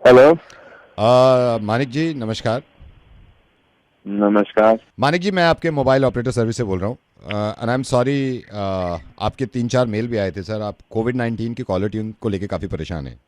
Hello. Manik जी नमस्कार। नमस्कार। मानिक जी मैं आपके मोबाइल ऑपरेटर सर्विस से बोल रहा हूँ एंड आई एम सॉरी। आपके 3-4 मेल भी आए थे सर। आप कोविड-19 की कॉलर ट्यून को लेके काफ़ी परेशान हैं।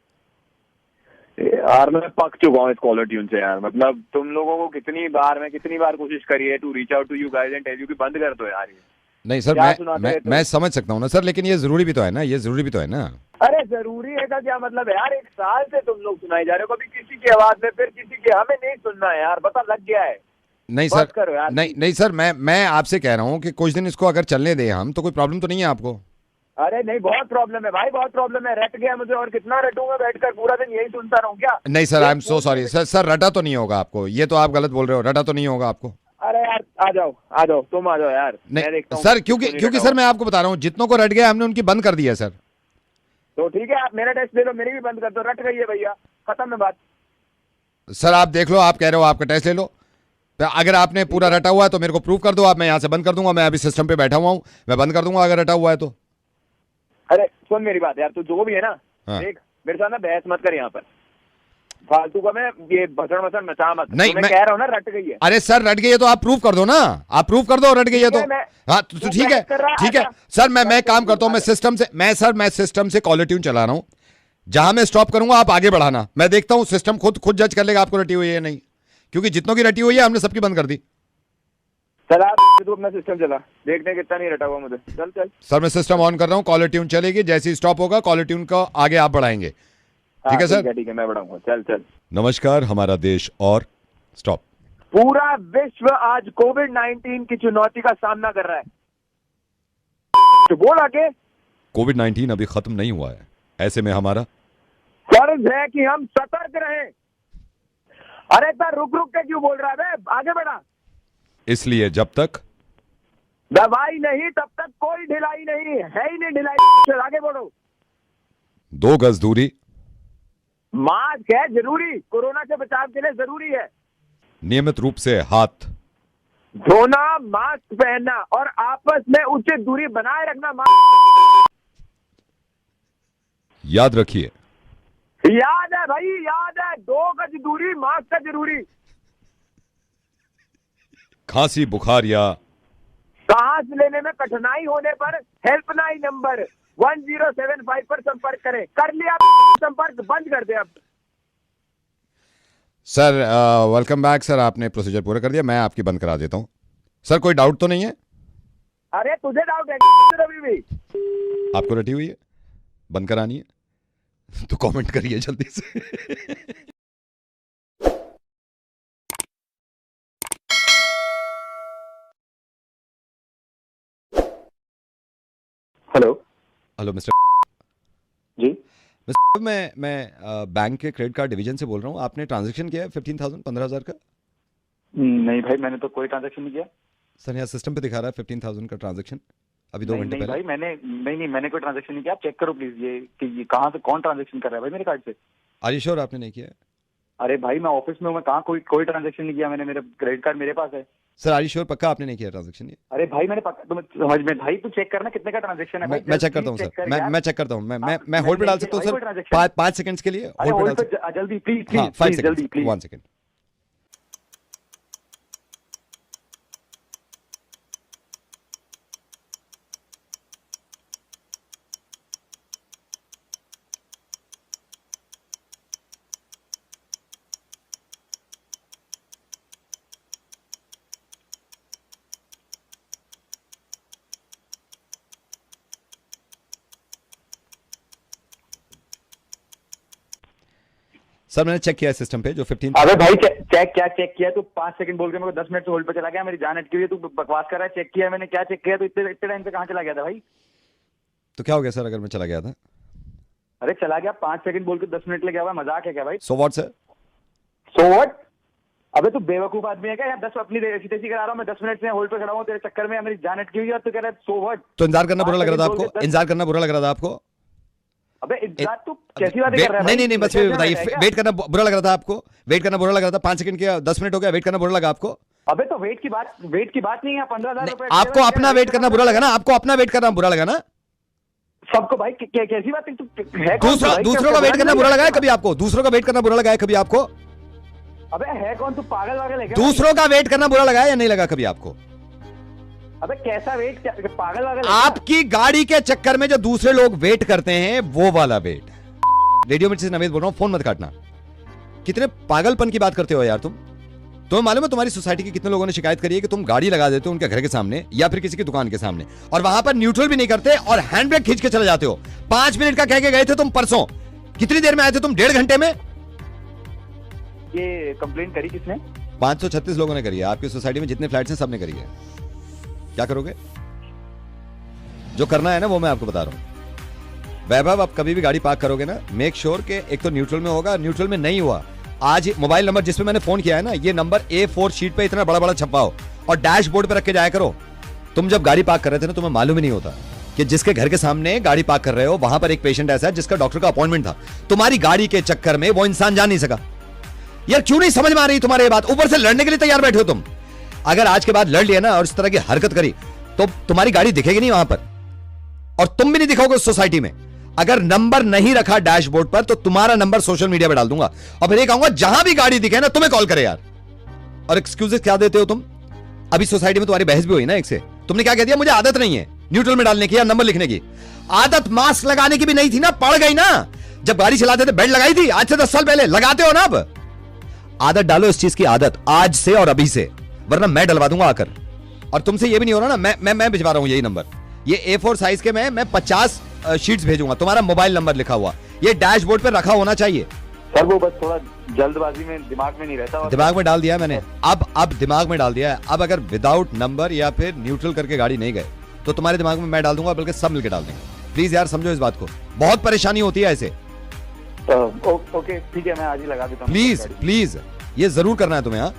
यार मैं पक चुका हूँ इस कॉलर ट्यून से यार। मतलब तुम लोगों को कितनी बार कोशिश करी है to reach out to you guys and tell you कि बंद कर दो यार ये नहीं सर, क्या मैं सुनाते मैं रहते मैं हो। समझ सकता हूँ ना सर, लेकिन ये ज़रूरी भी तो है ना, ये ज़रूरी भी तो है ना। अरे जरूरी है का क्या मतलब है यार। एक साल से तुम लोग सुनाई जा रहे हो, कभी किसी की आवाज में फिर किसी की। हमें नहीं सुनना है यार, पता लग गया है। नहीं सर, बस करो यार नहीं प्लीज। नहीं सर, मैं आपसे कह रहा हूँ कि कुछ दिन इसको अगर चलने दें हम, तो कोई प्रॉब्लम तो नहीं है आपको। अरे नहीं, बहुत प्रॉब्लम है भाई, बहुत प्रॉब्लम है। रट गया मुझे, और कितना रटूंगा बैठकर, पूरा दिन यही सुनता रहूं क्या। नहीं सर, आई एक एम सो फोन सॉरी पे। सर। सर रटा तो नहीं होगा आपको, ये तो आप गलत बोल रहे हो। रटा तो नहीं होगा आपको। अरे यार आ जाओ तुम आ जाओ यार, मैं देखता नहीं हूँ सर, किसको क्योंकि नहीं क्योंकि रटा सर हुआ। मैं आपको बता रहा हूँ, जितनों को रट गया हमने उनकी बंद कर दी है सर। तो ठीक है, आप मेरा टेस्ट ले लो, मेरी भी बंद कर दो। रट गई है भैया, खत्म है बात। सर आप देख लो, आप कह रहे हो आपका टेस्ट ले लो। तो अगर आपने ठीक पूरा है। रटा हुआ है तो मेरे को प्रूव कर दो आप, मैं यहाँ से बंद कर दूंगा। मैं अभी सिस्टम पे बैठा हुआ हूँ, मैं बंद कर दूंगा अगर रटा हुआ है तो। अरे सुन मेरी बात यार, तू जो भी है ना, हाँ। देख मेरे साथ ना बहस मत कर यहाँ पर। फालतू का मैं ये भसड़ मसड़ मचा मत। नहीं तो मैं मैं, कह रहा हूँ ना, रट गई है। अरे सर रट गई है तो आप प्रूव कर दो ना। आप प्रूव कर दो रट गई है ठीक तो। है मैं। हाँ तो तू ठीक है। बहस कर रहा है, ठीक है आजा। सर, चल मैं काम तेरी करता हूँ। मैं आजा। सिस्टम से मैं सिस्टम से कॉलर ट्यून चला रहा हूँ। जहां मैं स्टॉप करूंगा आप आगे बढ़ाना। मैं देखता हूँ, सिस्टम खुद खुद जज कर लेगा आपको रटी हुई है या नहीं। क्योंकि जितनों की रटी हुई है हमने सबकी बंद कर दी। चल आप, तू अपना सिस्टम चला, देखते हैं कितना नहीं रटा हुआ मुझे। चल चल। सर मैं सिस्टम ऑन कर रहा हूँ, कॉलर ट्यून चलेगी। जैसे ही स्टॉप होगा कॉलर ट्यून को आगे आप बढ़ाएंगे। ठीक हाँ है सर। ठीक है, मैं बढ़ाऊंगा। चल चल। नमस्कार हमारा देश और स्टॉप। पूरा विश्व आज कोविड-19 की चुनौती का सामना कर रहा है। तो बोल आगे। कोविड-19 अभी खत्म नहीं हुआ है, ऐसे में हमारा फर्ज है कि हम सतर्क रहें। अरे इतना रुक रुक के क्यों बोल रहा है बे? आगे बढ़ा। इसलिए जब तक दवाई नहीं तब तक कोई ढिलाई नहीं है, ही नहीं ढिलाई। चल आगे बढ़ो। 2 गज दूरी, मास्क है जरूरी, कोरोना से बचाव के लिए जरूरी है। नियमित रूप से हाथ धोना, मास्क पहनना और आपस में उचित दूरी बनाए रखना। मास्क याद रखिए। याद है भाई, याद है। 2 गज दूरी, मास्क है जरूरी। खांसी बुखार या सांस लेने में कठिनाई होने पर हेल्पलाइन नंबर 1075 पर संपर्क करें। कर लिया संपर्क, बंद कर दे अब। Sir welcome back sir. आपने प्रोसीजर पूरा कर दिया, मैं आपकी बंद करा देता हूं। सर कोई डाउट तो नहीं है? अरे तुझे डाउट है अभी भी? आपको रटी हुई है, बंद करानी है तो कमेंट करिए जल्दी से। हेलो। Hello mister. जी। मिस्टर मैं बैंक के क्रेडिट कार्ड डिवीजन से बोल रहा हूँ। आपने ट्रांजैक्शन किया है 15,000 15,000 का? नहीं भाई, मैंने तो कोई ट्रांजैक्शन नहीं किया। सर यहाँ सिस्टम पे दिखा रहा है 15,000 का ट्रांजैक्शन अभी 2 नहीं घंटे नहीं पहले। भाई, मैंने कोई ट्रांजैक्शन नहीं किया। आप चेक करो प्लीज ये कि ये कहाँ से कौन ट्रांजैक्शन कर रहा है भाई मेरे कार्ड से। आर यू श्योर आपने नहीं किया है? अरे भाई मैं ऑफिस में हूँ, मैं कहाँ कोई ट्रांजैक्शन नहीं किया मैंने। मेरा क्रेडिट कार्ड मेरे पास है। सर आर यू श्योर पक्का आपने नहीं किया ट्रांजैक्शन ये? अरे भाई मैंने पक्का, तुम समझ में भाई, तू चेक करना कितने का ट्रांजैक्शन है भाई। मैं चेक करता हूँ सर। मैं चेक करता हूँ। मैं होल्ड पे डाल सकता हूँ सर 5 सेकंड्स के लिए? अरे होल्ड पे होल्ड डाल पे सकता जल्दी प्लीज हूँ? हाँ प्लीज 5 प्लीज जल्दी सेकंड्स, प्लीज। 1 सेकंड। सर मैंने चेक किया है सिस्टम पे जो 15। अबे भाई चेक किया तू? 5 सेकंड बोल के मेरे को 10 मिनट से होल्ड पे चला गया। मेरी जान अटकी हुई है, तू बकवास कर रहा है। चेक किया मैंने, क्या चेक किया? तो इतने इतने टाइम से कहाँ चला गया था भाई? तो क्या हो गया सर अगर मैं चला गया था? अरे चला गया, 5 सेकंड बोल के 10 मिनट लगे हुआ। मजाक है क्या भाई? So what sir? So what? अबे तू बेवकूफ आदमी है क्या? यार 10 अपनी ऐसी तैसी करा रहा हूँ मैं, 10 मिनट से होल्ड पे खड़ा हूँ तेरे चक्कर में। मेरी जान अटकी हुई है और तू कह रहा है सो व्हाट? तो इंतजार करना बुरा 5 लग रहा था सेकंड बोल आपको? के 10। इंतजार करना बुरा लग रहा था आपको? अबे इंतजार तू कैसी बातें कर रहा है भाई? नहीं बस ये बताइए, वेट करना बुरा लग रहा था आपको? वेट करना बुरा लग रहा था? 5 सेकंड किया, 10 मिनट हो गया, वेट करना बुरा लगा आपको? अबे तो वेट की बात नहीं है। 15,000 रुपए आपको अपना वेट करना बुरा लगा ना? आपको अपना वेट करना बुरा लगा ना? सबको भाई कैसी बात है? है कौन तू भाई? दूसरों का वेट करना बुरा लगा है कभी आपको? दूसरों का वेट करना बुरा लगा है कभी आपको? अबे है कौन तू? पागल वागल है क्या? दूसरों का वेट करना बुरा लगा है या नहीं लगा कभी आपको? अबे कैसा वेट? पागल वागल है आपकी गाड़ी के चक्कर में जो दूसरे लोग वेट करते हैं वो वाला वेट। रेडियो मिर्ची से नवेद बोल रहा हूं, फोन मत काटना। कितने पागलपन की बात करते हो यार तुम। तुम्हें मालूम है तुम्हारी सोसाइटी के कितने लोगों ने शिकायत करी है कि तुम गाड़ी लगा देते हो उनके घर के सामने या फिर किसी की दुकान के सामने और वहां पर न्यूट्रल भी नहीं करते और हैंड ब्रेक खींच के चले जाते हो। 5 मिनट का कह के गए थे तुम परसों, कितनी देर में आए थे तुम? 1.5 घंटे में। ये कंप्लेंट करी किसने? 536 लोगों ने करी है। आपकी सोसाइटी में जितने फ्लैट्स हैं सबने करी है। क्या करोगे? जो करना है ना वो मैं आपको बता रहा हूं। वैभव, आप कभी भी गाड़ी पार्क करोगे ना, मेक श्योर कि एक तो न्यूट्रल में होगा, न्यूट्रल में नहीं हुआ। आज मोबाइल नंबर जिस पे मैंने फोन किया है ना, ये नंबर A4 शीट पे इतना बड़ा बड़ा छपा हो और डैशबोर्ड पे रख के जाया करो। तुम जब गाड़ी पार्क कर रहे थे ना, तुम्हें मालूम ही नहीं होता कि जिसके घर के सामने गाड़ी पार्क कर रहे हो वहां पर एक पेशेंट ऐसा है जिसका डॉक्टर का अपॉइंटमेंट था। तुम्हारी गाड़ी के चक्कर में वो इंसान जा नहीं सका। यार क्यों नहीं समझ में आ रही तुम्हारे ये बात? ऊपर से लड़ने के लिए तैयार बैठे हो तुम। अगर आज के बाद लड़ लिया ना और इस तरह की हरकत करी तो तुम्हारी गाड़ी दिखेगी नहीं वहां पर और तुम भी नहीं दिखोगे उस सोसाइटी में। अगर नंबर नहीं रखा डैशबोर्ड पर तो तुम्हारा नंबर सोशल मीडिया पे डाल दूंगा और फिर ये कहूंगा जहां भी गाड़ी दिखे ना तुम्हें कॉल करे यार। और एक्सक्यूजेस क्या देते हो तुम? अभी सोसाइटी में तुम्हारी बहस भी हुई ना एक से, तुमने क्या कह दिया? मुझे आदत नहीं है न्यूट्रल में डालने की या नंबर लिखने की। आदत मास्क लगाने की भी नहीं थी ना, पड़ गई ना। जब गाड़ी चलाते थे बेल्ट लगाई थी, आज से 10 साल पहले। लगाते हो ना अब? आदत डालो इस चीज की, आदत आज से और अभी से, वरना मैं डलवा दूंगा आकर। और तुमसे ये भी नहीं हो रहा ना, मैं भिजवा रहा हूं यही नंबर। ये A4 साइज के मैं 50 शीट्स भेजूंगा, तुम्हारा मोबाइल नंबर लिखा हुआ। ये डैशबोर्ड पे रखा होना चाहिए। सर वो बस थोड़ा जल्दबाजी में दिमाग में नहीं रहता। दिमाग में डाल दिया है मैंने, अब दिमाग में डाल दिया है। अब अगर विदाउट नंबर या फिर न्यूट्रल करके गाड़ी नहीं गए तो तुम्हारे दिमाग में मैं डाल दूंगा, बल्कि सब मिलकर डाल देंगे। प्लीज यार समझो इस बात को, बहुत परेशानी होती है ऐसे। ओके ठीक है, मैं आज ही लगा देता हूं। प्लीज ये जरूर करना है तुम्हें। हाँ,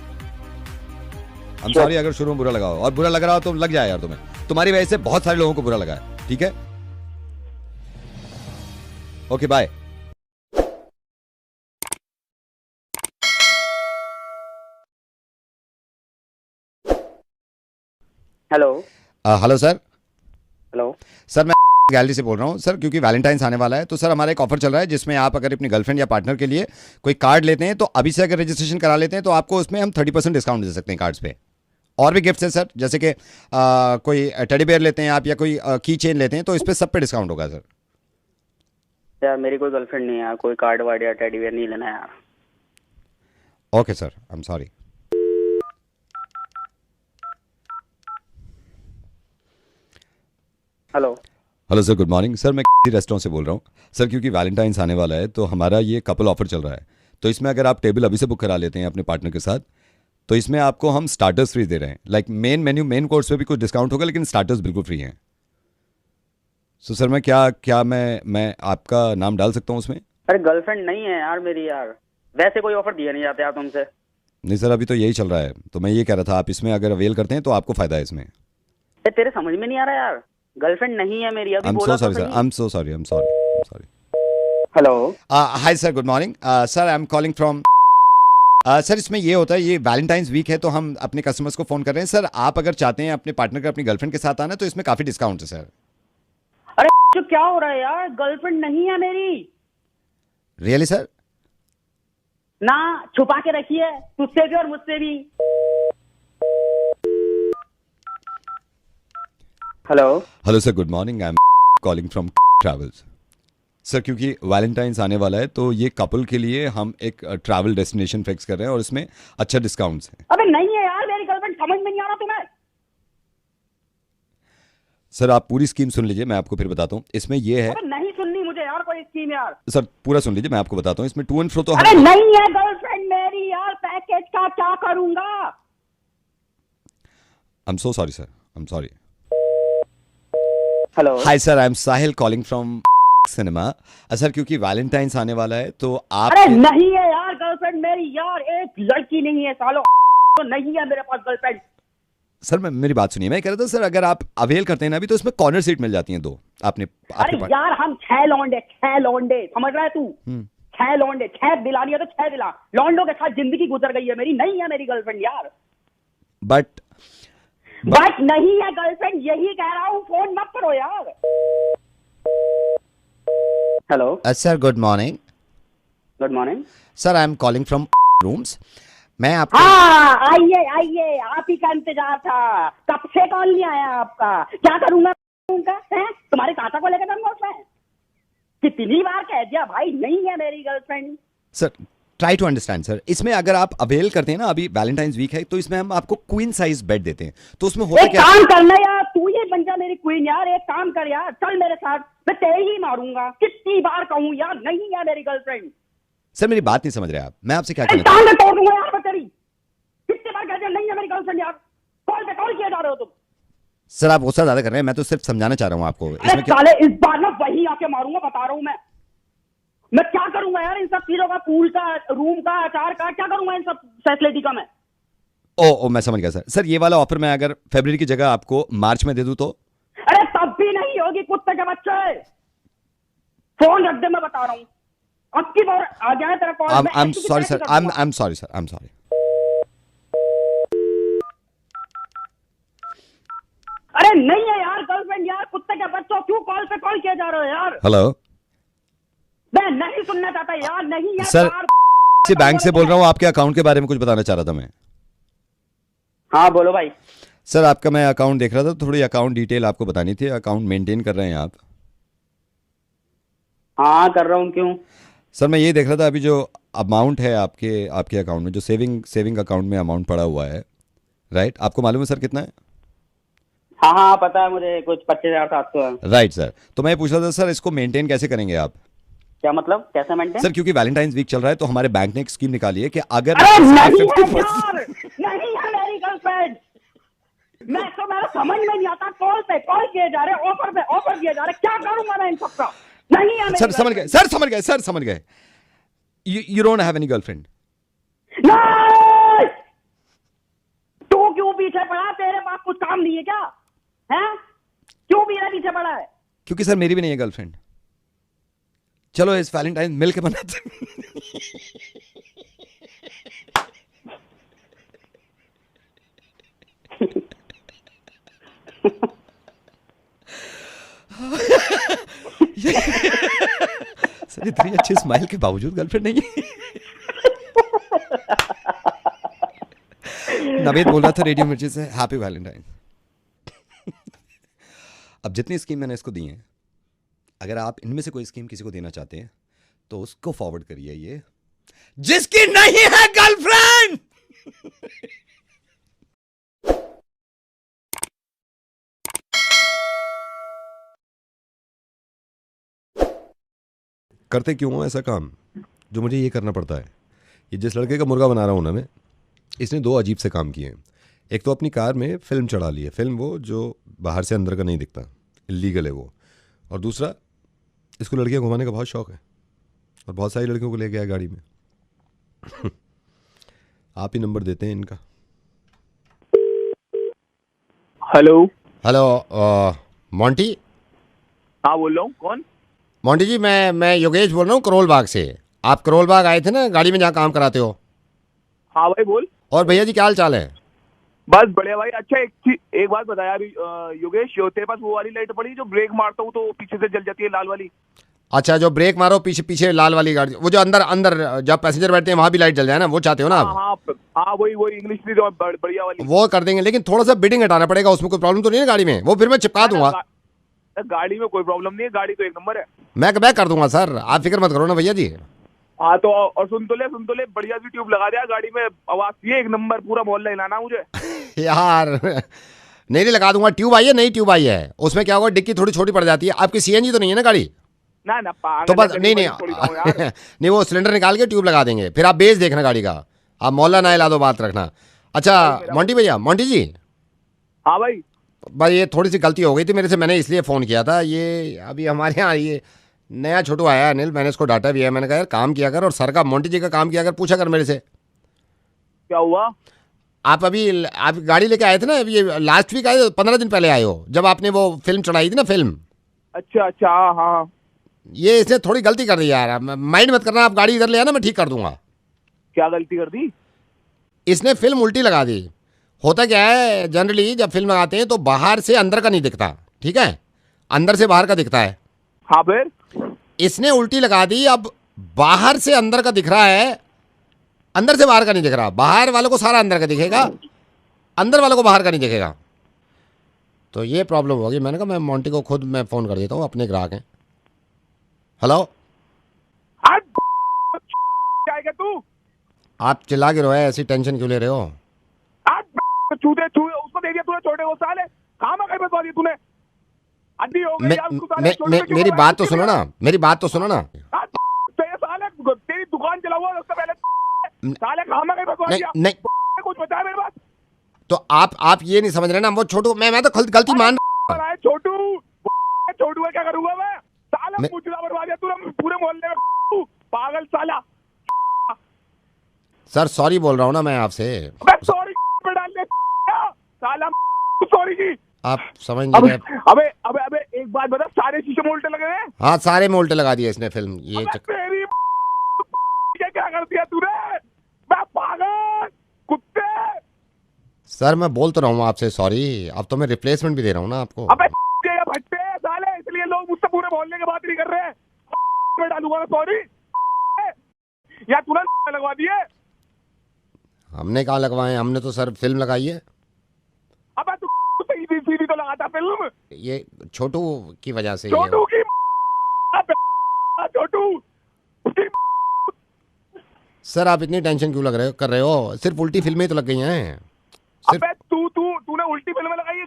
I'm sorry अगर शुरू में बुरा लगा हो, और बुरा लग रहा हो तो लग जाए यार तुम्हें। तुम्हारी वजह से बहुत सारे लोगों को बुरा लगा है। ठीक है, okay bye. Hello hello sir. Hello sir मैं गैलरी से बोल रहा हूँ सर, क्योंकि वैलेंटाइंस आने वाला है तो सर हमारा एक ऑफर चल रहा है जिसमें आप अगर अपनी गर्लफ्रेंड या पार्टनर के लिए कोई कार्ड लेते हैं तो अभी से अगर रजिस्ट्रेशन करा लेते हैं तो आपको उसमें हम 30% डिस्काउंट दे सकते हैं कार्ड्स पे। और भी गिफ्ट्स हैं सर, जैसे कि कोई टेडी बेयर लेते हैं आप या कोई की चेन लेते हैं तो इस पर सब पे डिस्काउंट होगा सर। यार मेरी कोई गर्लफ्रेंड नहीं है यार, कोई कार्ड वार्ड या टेडी बेयर नहीं लेना यार। Okay sir, I am sorry. Hello hello sir, good morning sir. मैं रेस्टोरेंट से बोल रहा हूँ सर, क्योंकि वैलेंटाइंस आने वाला है तो हमारा ये कपल ऑफर चल रहा है। तो इसमें अगर आप टेबल अभी से बुक करा लेते हैं अपने पार्टनर के साथ तो इसमें आपको हम स्टार्टर्स फ्री दे रहे हैं। Like main menu, main course पे भी कुछ डिस्काउंट होगा लेकिन स्टार्टर्स बिल्कुल फ्री हैं। सो सर मैं क्या मैं आपका नाम डाल सकता हूँ उसमें? अरे गर्लफ्रेंड नहीं है यार मेरी यार, वैसे कोई ऑफर दिया नहीं जाते यार तुमसे। नहीं सर, अभी तो यही चल रहा है तो मैं ये कह रहा था आप इसमें अगर अवेल करते हैं तो आपको फायदा है इसमें। तेरे समझ में नहीं आ रहा यार, गर्लफ्रेंड नहीं है मेरी। अभी बोला तो सही। I am so sorry. Hello hi sir, good morning sir. I am calling from sir, इसमें ये होता है, ये वैलेंटाइंस वीक है तो हम अपने कस्टमर्स को फोन कर रहे हैं सर। आप अगर चाहते हैं अपने पार्टनर का अपनी गर्लफ्रेंड के साथ आना तो इसमें काफी डिस्काउंट है सर। अरे जो क्या हो रहा है यार, गर्लफ्रेंड नहीं है मेरी। Really sir? ना छुपा के रखी है तुझसे भी और मुझसे भी। Hello sir, good morning. I am calling from travels sir. क्योंकि वैलेंटाइंस आने वाला है तो ये कपल के लिए हम एक ट्रैवल डेस्टिनेशन फिक्स कर रहे हैं और इसमें अच्छा डिस्काउंट्स हैं। अबे नहीं है यार मेरी गर्लफ्रेंड, समझ में नहीं आ रहा तुम्हें? सर आप पूरी स्कीम सुन लीजिए, मैं आपको फिर बताता हूँ। इसमें ये है। अबे नहीं सुननी मुझे यार कोई स्कीम यार। सर पूरा सुन लीजिए, मैं आपको बताता हूँ। इसमें टू एंड फ्रो तो अरे नहीं है गर्लफ्रेंड मेरी यार, पैकेज का क्या करूंगा? I am so sorry sir, I am sorry. Hello hi sir, I am Sahil calling from cinema sir. क्योंकि वैलेंटाइंस आने वाला है तो आप। अरे नहीं है यार गर्लफ्रेंड मेरी यार, एक लड़की नहीं है सालो, तो नहीं है मेरे पास गर्लफ्रेंड। सर मेरी बात सुनिए, मैं कह रहा था सर अगर आप अवेल करते हैं ना अभी तो इसमें कॉर्नर सीट मिल जाती हैं 2 आपने। अरे यार हम 6 लौंडे, समझ रहा है तू? 6 लौंडे, 6 दिलानी है तो 6 दिला। लौंडों के साथ जिंदगी गुजर गई है मेरी, नहीं है मेरी गर्लफ्रेंड यार। बट नहीं है गर्लफ्रेंड, यही कह रहा हूँ, फोन मत करो यार। Hello sir good morning. Good morning. Sir I am calling from rooms. मैं आपको हाँ आइए आइए, आप ही का इंतजार था। कब से कॉल नहीं आया आपका? क्या करूंगा उनका है? तुम्हारे चाचा को लेकर जाऊंगा उसमें? कितनी बार कह दिया भाई, नहीं है मेरी girlfriend. Sir try to understand sir, इसमें अगर आप अवेल करते हैं ना, अभी वैलेंटाइंस वीक है तो इसमें हम आपको क्वीन साइज बेड देते हैं, तो उसमें होता एक क्या? काम करना यार, तू ये बन जा मेरी क्वीन यार। एक काम कर यार, चल मेरे साथ, मैं तेरे ही मारूंगा। कितनी बार कहूं यार, नहीं है मेरी गर्लफ्रेंड। सर मेरी बात नहीं समझ रहे आप, मैं आपसे क्या अरे कहना टांग में तोड़ दूंगा यार मैं तेरी। कितनी बार कह दिया नहीं है मेरी गर्लफ्रेंड यार। कॉल पे कॉल किया जा रहे हो तुम। सर आप गुस्सा ज्यादा कर रहे हैं, मैं तो सिर्फ समझाना चाह रहा हूँ आपको। अरे इसमें क्या? साले इस बार ना वही आके मारूंगा, बता रहा हूं मैं क्या करूंगा यार इन सब चीजों का, पूल का, रूम का, अचार का, क्या करूंगा इन सब फैसिलिटी का मैं? ओ मैं समझ गया सर। सर ये वाला ऑफर मैं अगर फरवरी की जगह आपको मार्च में दे दूं तो? अरे तब भी नहीं होगी कुत्ते के बच्चे। फोन रख दे, मैं बता रहा हूँ। अब की बार आ गया है तेरा call. I am sorry sir, I am sorry sir, I am sorry. अरे नहीं है यार गर्लफ्रेंड यार, कुत्ते के बच्चों, क्यों कॉल पे कॉल किया जा रहे हो यार? हेलो मैं नहीं सुनना चाहता यार, नहीं है सर, यार। से बैंक से बोल रहा हूँ, आपके अकाउंट के बारे में कुछ बताना चाह रहा था मैं। हाँ बोलो भाई। सर आपका मैं अकाउंट देख रहा था, थोड़ी अकाउंट डिटेल आपको बतानी थी। अकाउंट मेंटेन कर रहे हैं आप? हाँ कर रहा हूँ, क्यों? सर मैं ये देख रहा था, अभी जो अमाउंट है आपके अकाउंट में, जो सेविंग अकाउंट में अमाउंट पड़ा हुआ है, राइट? आपको मालूम है सर कितना है? हाँ हाँ पता है मुझे, कुछ 25,700 है। राइट सर, तो मैं ये पूछ रहा था सर, इसको मेंटेन कैसे करेंगे आप? क्या मतलब, कैसे मेंटेन? सर क्योंकि वैलेंटाइंस वीक चल रहा है तो हमारे बैंक ने एक स्कीम निकाली है कि अगर अरे नहीं है यार, नहीं है मेरी गर्लफ्रेंड। मेरा समझ में नहीं आता, कॉल पे कॉल किए जा रहे, ऑफर पे ऑफर किए जा रहे, क्या करूंगा मैं इन सबका? नहीं है मेरी सर समझ गए, सर समझ गए, सर समझ गए। You don't have any girlfriend? नहीं! तू क्यों पीछे पड़ा? तेरे पास कुछ काम नहीं है क्या? हैं? क्यों मेरे पीछे पड़ा है? क्योंकि सर मेरी भी नहीं है गर्लफ्रेंड। चलो इस वैलेंटाइन मिल के बनाते सर इतनी अच्छी स्माइल के बावजूद गर्लफ्रेंड नहीं है। नवेद बोल रहा था रेडियो मिर्ची से, हैप्पी वैलेंटाइन। अब जितनी स्कीम मैंने इसको दी है, अगर आप इनमें से कोई स्कीम किसी को देना चाहते हैं तो उसको फॉरवर्ड करिए, ये जिसकी नहीं है गर्लफ्रेंड। करते क्यों हो ऐसा काम जो मुझे ये करना पड़ता है? ये जिस लड़के का मुर्गा बना रहा हूं ना मैं, इसने दो अजीब से काम किए हैं। एक तो अपनी कार में फिल्म चढ़ा ली है, फिल्म वो जो बाहर से अंदर का नहीं दिखता, इलीगल है वो। और दूसरा, इसको लड़कियां घुमाने का बहुत शौक है और बहुत सारी लड़कियों को ले गया गाड़ी में। आप ही नंबर देते हैं इनका। Hello hello Monty. हाँ बोल रहा हूँ, कौन? मोंटी जी, मैं योगेश बोल रहा हूँ करोल बाग से। आप करोल बाग आए थे ना गाड़ी में, जहाँ काम कराते हो? हाँ भाई बोल। और भैया जी क्या हाल चाल है? बस बढ़िया भाई। अच्छा एक बात बताया अभी योगेश, तेरे पास वो वाली लाइट पड़ी जो ब्रेक मारता हूँ तो पीछे से जल जाती है, लाल वाली? अच्छा, जो ब्रेक मारो पीछे पीछे लाल वाली गाड़ी, वो जो अंदर अंदर जब पैसेंजर बैठते हैं वहां भी लाइट जल जाए ना, वो चाहते हो ना आप? हाँ वही इंग्लिश की जो बढ़िया वाली। वो कर देंगे, लेकिन थोड़ा सा बिडिंग हटाना पड़ेगा। उसमें कोई प्रॉब्लम तो नहीं है गाड़ी में? वो फिर मैं चिपका दूंगा। गाड़ी में कोई प्रॉब्लम नहीं है, गाड़ी तो एक नंबर है। मैं कर दूंगा सर, आप फिक्र मत करो ना भैया जी। हाँ तो और सुन तो ले बढ़िया सी ट्यूब लगा दिया गाड़ी में, आवाज ये एक नंबर, पूरा मोहल्ला हिलाना मुझे। यार नहीं लगा दूंगा। ट्यूब आई है, नई ट्यूब आई है, उसमें क्या होगा, डिक्की थोड़ी छोटी पड़ जाती है। आपकी सीएनजी तो नहीं है ना गाड़ी? ना तो बस नहीं नहीं वो सिलेंडर निकाल के ट्यूब लगा देंगे, फिर आप बेस देखना गाड़ी का, आप मोहल्ला ना हिला दो, बात रखना। अच्छा मोंटी भैया, मोंटी जी। हाँ भाई ये थोड़ी सी गलती हो गई थी मेरे से, मैंने इसलिए फ़ोन किया था। ये अभी हमारे यहाँ ये नया छोटू आया है अनिल, मैंने इसको डांटा भी है। मैंने कहा यार काम किया कर, और सर का मोंटी जी का काम किया कर, पूछा कर मेरे से। क्या हुआ? आप गाड़ी लेके आए थे ना, ये लास्ट वीक आए, 15 दिन पहले आए हो, जब आपने वो फिल्म चढ़ाई थी ना, फिल्म। अच्छा हाँ। ये इसने थोड़ी गलती कर दी यार, माइंड मत करना, आप गाड़ी इधर ले आना, मैं ठीक कर दूंगा। क्या गलती कर दी? इसने फिल्म उल्टी लगा दी। होता क्या है, जनरली जब फिल्म लगाते हैं तो बाहर से अंदर का नहीं दिखता, ठीक है, अंदर से बाहर का दिखता है। हाँ फिर इसने उल्टी लगा दी। अब बाहर से अंदर का दिख रहा है, अंदर से बाहर का नहीं दिख रहा। बाहर वालों को सारा अंदर का दिखेगा, अंदर वालों को बाहर का नहीं दिखेगा। तो ये प्रॉब्लम होगी। मैंने कहा मैं मोंटी को खुद मैं फ़ोन कर देता हूँ, अपने ग्राहक हैं। हेलो, जाएगा तू? आप चिल्ला के रोए, ऐसी टेंशन क्यों ले रहे हो? चूते उसको दे दिया तूने, छोटे वो साले कहाँ में बता दिया तूने? अड्डी हो गई यार, उसको साले छोटे पे क्यों मेरी लगाया? बात तो सुनो ना, मेरी बात तो सुनो ना। साले तेरी दुकान चला हुआ उससे पहले साले कहाँ में बता दिया? नहीं कुछ बताया मेरे पास? तो आप ये नहीं समझ रहे ना, वो छोटू, मैं तो खुद गलती मान छोटू छोटू है, क्या करूंगा मैं? साला मुझला बर्बाद दिया तूने पूरे मोहल्ले में, पागल साला। सर सॉरी बोल रहा हूँ ना मैं आपसे। सॉरी पे डाल दे साला, सॉरी की आप समझ नहीं रहे। अबे अबे अबे एक बात बता, सारे शीशे में उल्टे लगे हैं? हाँ, सारे में उल्टे लगा दिए इसने फिल्म। ये तेरी क्या कर दिया तूने? मैं पागल कुत्ते। सर मैं बोल तो रहा हूँ आपसे सॉरी, अब तो मैं रिप्लेसमेंट भी दे रहा हूँ ना आपको। अबे भट्टे साले, इसलिए लोग मुझसे पूरे मोहल्ले के बात नहीं कर रहे हैं। मैं डालूंगा सॉरी, या तूने लगवा दिए? हमने कहाँ लगवाए, हमने तो सर फिल्म लगाई है। अबे तू सीधी तो लगाता फिल्म, ये छोटू की वजह से। छोटू की छोटू उसकी। सर आप इतनी टेंशन क्यों कर रहे हो? सिर्फ उल्टी फिल्में तो लग गई हैं। अबे तूने उल्टी फिल्म लगाई है,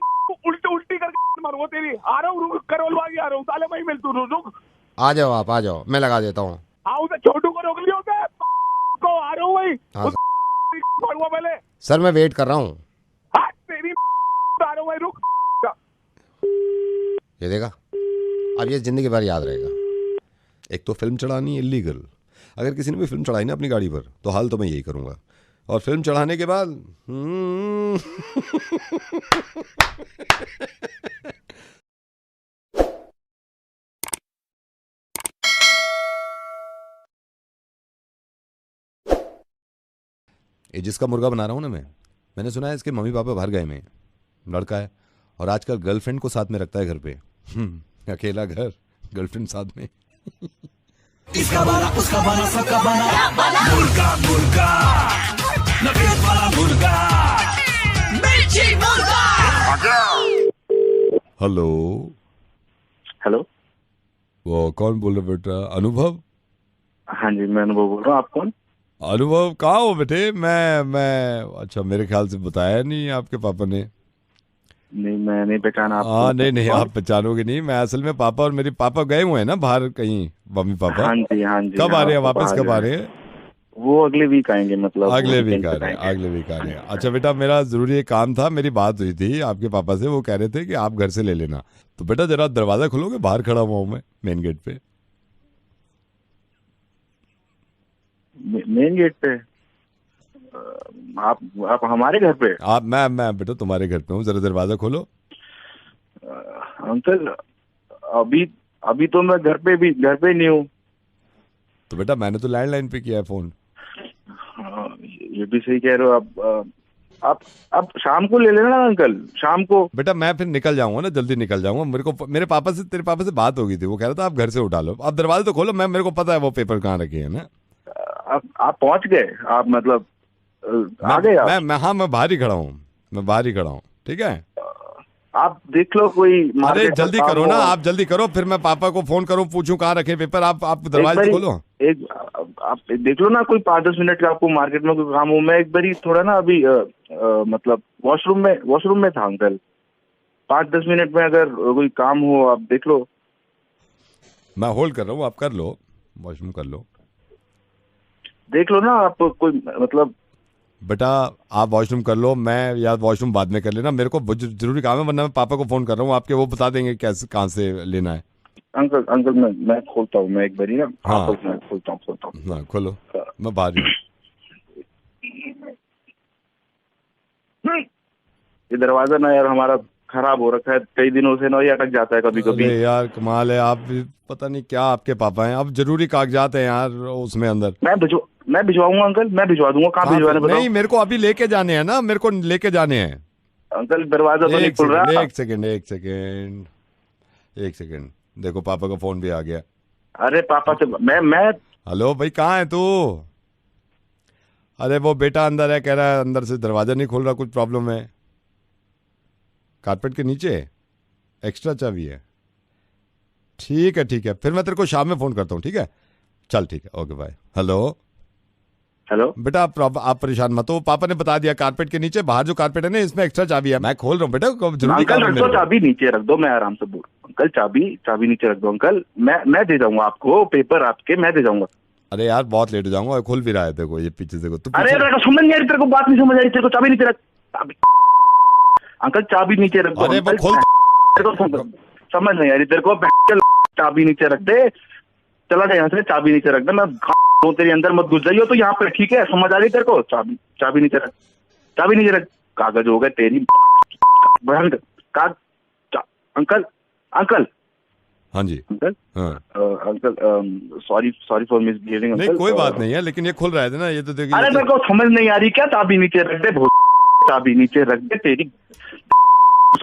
उल्टी करके मारूंगा तेरी। आ रहा हूँ, रुक करोल बागी आ रहा हूँ साले, वहीं मिल तू, रुक। आ जाओ, आप आ जाओ, मैं लगा देता हूँ। हाँ उसे छोटू को रोक लिया उसे, को आ रहा हूँ वहीं। हाँ पहले सर मैं वेट कर रहा हूँ। हाँ तेरी आ रहा हूँ वहीं, रुक। ये देखा, अब ये जिंदगी भर याद रहेगा। एक तो फिल्म चढ़ानी इलीगल, अगर किसी ने भी फिल्म चढ़ाई ना अपनी गाड़ी पर तो हाल तो मैं यही करूंगा। और फिल्म चढ़ाने के बाद ये जिसका मुर्गा बना रहा हूं ना मैंने सुना है इसके मम्मी पापा बाहर गए में, लड़का है और आजकल गर्लफ्रेंड को साथ में रखता है घर पे। अकेला घर, गर्लफ्रेंड साथ में। इसका बना उसका बना सबका बना मुर्गा मुर्गा नफरत वाला मुर्गा मिर्ची मुर्गा। हेलो हेलो, वो कौन बोल रहे बेटा? अनुभव? हाँ जी मैं अनुभव बोल रहा हूँ। आप कौन? अनुभव कहाँ हो बेटे? मैं अच्छा, मेरे ख्याल से बताया नहीं आपके पापा ने। नहीं मैं नहीं पहचाना आपको। हाँ नहीं आप पहचानोगे नहीं। मैं असल में पापा और मेरे पापा गए हुए हैं ना बाहर कहीं, मम्मी पापा। हाँ जी हाँ जी। कब आ रहे हैं वापस, कब आ रहे हैं? वो अगले वीक आएंगे, मतलब अगले वीक आ रहे हैं, अगले वीक आ रहे हैं। अच्छा बेटा, मेरा जरूरी एक काम था, मेरी बात हुई थी आपके पापा से, वो कह रहे थे कि आप घर से ले लेना। तो बेटा जरा दरवाजा खोलोगे? बाहर खड़ा हुआ हूँ मैं मेन गेट पे। मेन गेट पे? आप हमारे घर पे? आप मैं बेटा तुम्हारे घर पे हूँ, जरा दरवाजा खोलो। अंकल अभी तो मैं घर पे नहीं हूँ। तो बेटा मैंने तो लैंडलाइन पे किया है फोन। ये भी सही कह रहे हो आप शाम को ले लेना ना अंकल, शाम को। बेटा मैं फिर निकल जाऊंगा ना, जल्दी निकल जाऊंगा। मेरे पापा से, तेरे पापा से बात हो गई थी, वो कह रहा था आप घर से उठा लो। आप दरवाजा तो खोलो, मेरे को पता है वो पेपर कहाँ रखे हैं ना। आप पहुंच गए? आप मतलब आ गए आप? मैं बाहर ही खड़ा हूँ, ठीक है। आप देख लो कोई। अरे जल्दी करो ना, आप जल्दी करो, फिर मैं पापा को फोन करूं, पूछूं कहाँ रखे पेपर। आप दरवाजा खोलो। आप देख लो ना, कोई 5-10 मिनट का आपको मार्केट में कोई काम हो। मैं एक बारी थोड़ा ना अभी मतलब वॉशरूम में था अंकल। 5-10 मिनट में अगर कोई काम हो आप देख लो। मैं होल्ड कर रहा हूँ, आप कर लो, वॉशरूम कर लो, देख लो ना आप कोई, मतलब। बेटा आप वॉशरूम कर लो, मैं या वॉशरूम बाद में कर लेना। मेरे को जरूरी काम है, वरना मैं पापा को फोन कर रहा हूँ आपके, वो बता देंगे कैसे कहाँ से लेना है। अंकल मैं खोलता हूँ, मैं एक बारी ना। हाँ मैं खोलता हूँ। हाँ खोलो, मैं बाहर हूँ। ये दरवाजा ना यार हमारा खराब हो रखा है, कई दिनों से ना ये अटक जाता है कभी कभी। अरे यार कमाल है, आप पता नहीं क्या आपके पापा हैं। अब जरूरी कागजात हैं यार उसमें अंदर। मैं भिजवाऊंगा अंकल, मैं भिजवा दूंगा। कहाँ भिजवाने बताओ? नहीं मेरे को अभी लेके जाने हैं ना, मेरे को लेके जाने हैं। अंकल दरवाजा तो नहीं खुल रहा। एक सेकंड, देखो पापा का फोन भी आ गया। अरे पापा से मैं हेलो भाई, कहाँ है तू? अरे वो बेटा अंदर है, कह रहा है अंदर से दरवाजा नहीं खोल रहा, कुछ प्रॉब्लम है। कारपेट के नीचे एक्स्ट्रा चाबी है। ठीक है ठीक है, फिर मैं तेरे को शाम में फोन करता हूँ, ठीक है? चल ठीक है, ओके बाय। हेलो हेलो बेटा, आप परेशान मत हो, पापा ने बता दिया कारपेट के नीचे, बाहर जो कारपेट है ना, इसमें एक्स्ट्रा चाबी है, मैं खोल रहा हूँ बेटा, जरूरी अंकल काम है रख मेरे दो को। चाबी नीचे रख दो, मैं आराम से बोल। अंकल चाबी नीचे रख दो अंकल, मैं दे जाऊंगा आपको पेपर आपके, मैं दे जाऊंगा। अरे यार बहुत लेट हो जाऊंगा, खुल भी रहा है देखो, ये पीछे से तू अरे तेरे को समझ नहीं आ रही, तेरे को बात नहीं समझ आ रही, तेरे को चाबी नीचे रख। अंकल चाबी नीचे रख दो। अरे वो खोल, तेरे को समझ नहीं आ रही तेरे को, चाबी नीचे रख दे, चला जा यहाँ से, चाबी नीचे रख दे। मैं तो तेरे अंदर मत घुस जाइयो तो यहाँ पे, ठीक है? समझ आ रही तेरे को? चाबी नीचे रख, चाबी नीचे रख। कागज हो गए तेरी अंकल अंकल हाँ जी अंकल हाँ। अंकल सॉरी फॉर मिसबिहेविंग नहीं कोई बात नहीं है, लेकिन ये खुल रहा है ना, ये तो देखिए। अरे मेरे को समझ नहीं आ रही क्या? चाबी नीचे रख दे, चाबी नीचे रख दे तेरी,